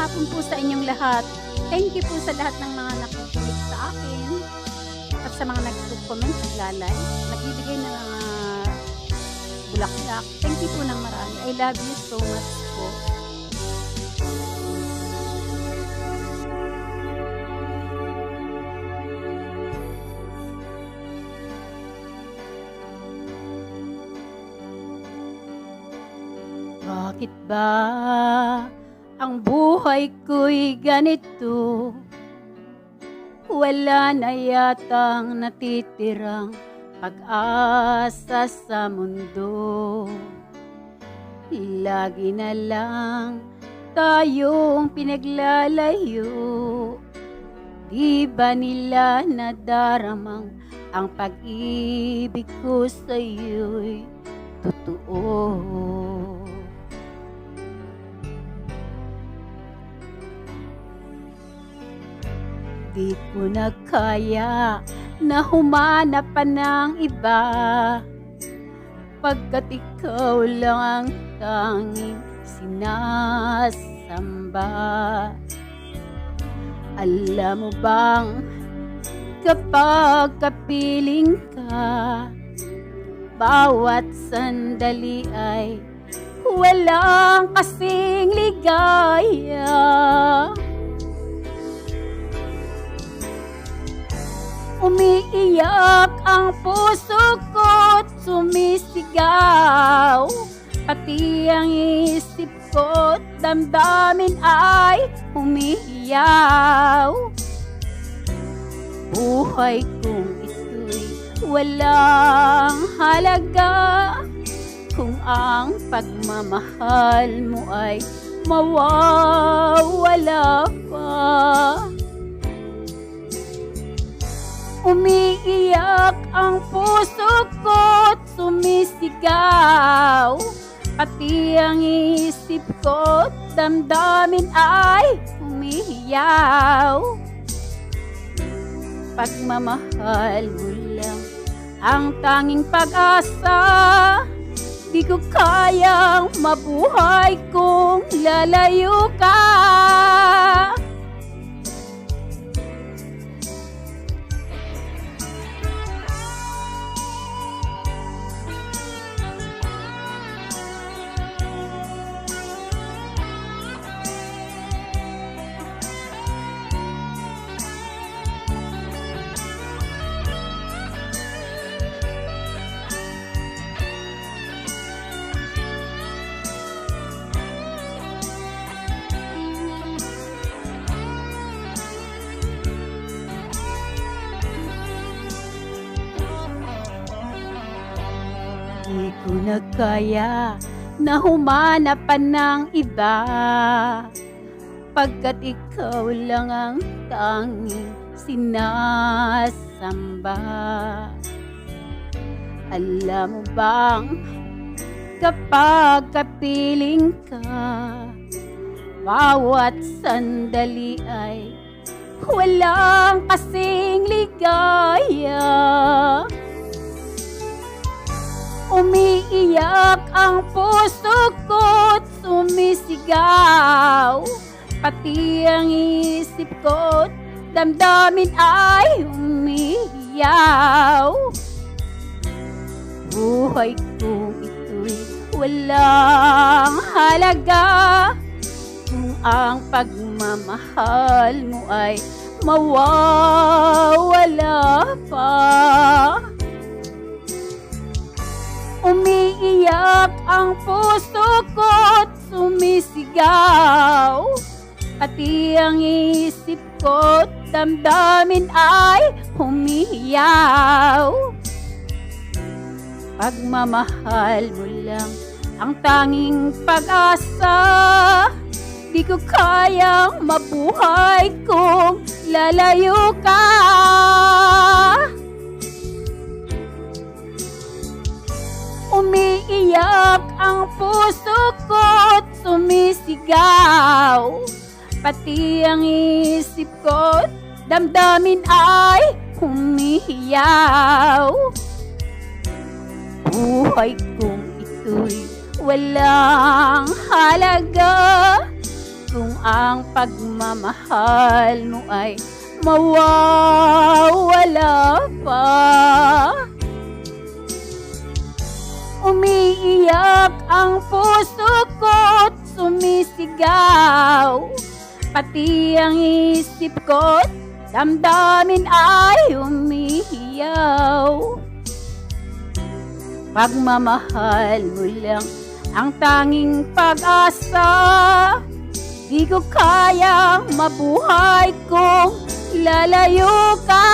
hapon po sa inyong lahat. Thank you po sa lahat ng mga nakikinig sa akin at sa mga nag-comment, naglalay, nagbibigay ng mga bulaklak. Thank you po ng marami. I love you so much po. Bakit ba ang buhay ko'y ganito? Wala na yatang natitirang pag-asa sa mundo. Lagi na lang tayong pinaglalayo. Di ba nila nadaramang ang pag-ibig ko sa'yo'y totoo? Di ko na kaya na humanap pa ng iba, pagkat ikaw lang ang tanging sinasamba. Alam mo bang kapag kapiling ka, bawat sandali ay walang kasing ligaya. Umiiyak ang puso ko't sumisigaw, pati ang isip ko't damdamin ay humihiyaw. Buhay kong ito'y walang halaga kung ang pagmamahal mo ay mawawala pa. Umiiyak ang puso ko't sumisigaw, pati ang isip ko't damdamin ay humihiyaw. Pagmamahal mo lang ang tanging pag-asa, di ko kayang mabuhay kung lalayo ka. Di ko na kaya na humanap pa ng iba, pagkat ikaw lang ang tanging sinasamba. Alam mo bang kapag kapiling ka, bawat sandali ay walang kasing ligaya. Umiiyak ang puso ko't sumisigaw, pati ang isip ko't damdamin ay humihiyaw. Buhay kong ito'y walang halaga kung ang pagmamahal mo ay mawawala pa. Umiiyak ang puso ko't sumisigaw, pati ang isip ko't damdamin ay humihiyaw. Pagmamahal mo lang ang tanging pag-asa, di ko kayang mabuhay kung lalayo ka. Umiiyak ang puso ko't sumisigaw, pati ang isip ko't damdamin ay humihiyaw. Buhay kong ito'y walang halaga kung ang pagmamahal mo ay mawawala pa. Umiiyak ang puso ko't sumisigaw, pati ang isip ko't damdamin ay umihiyaw. Pagmamahal mo lang ang tanging pag-asa, di ko kayang mabuhay kung lalayo ka.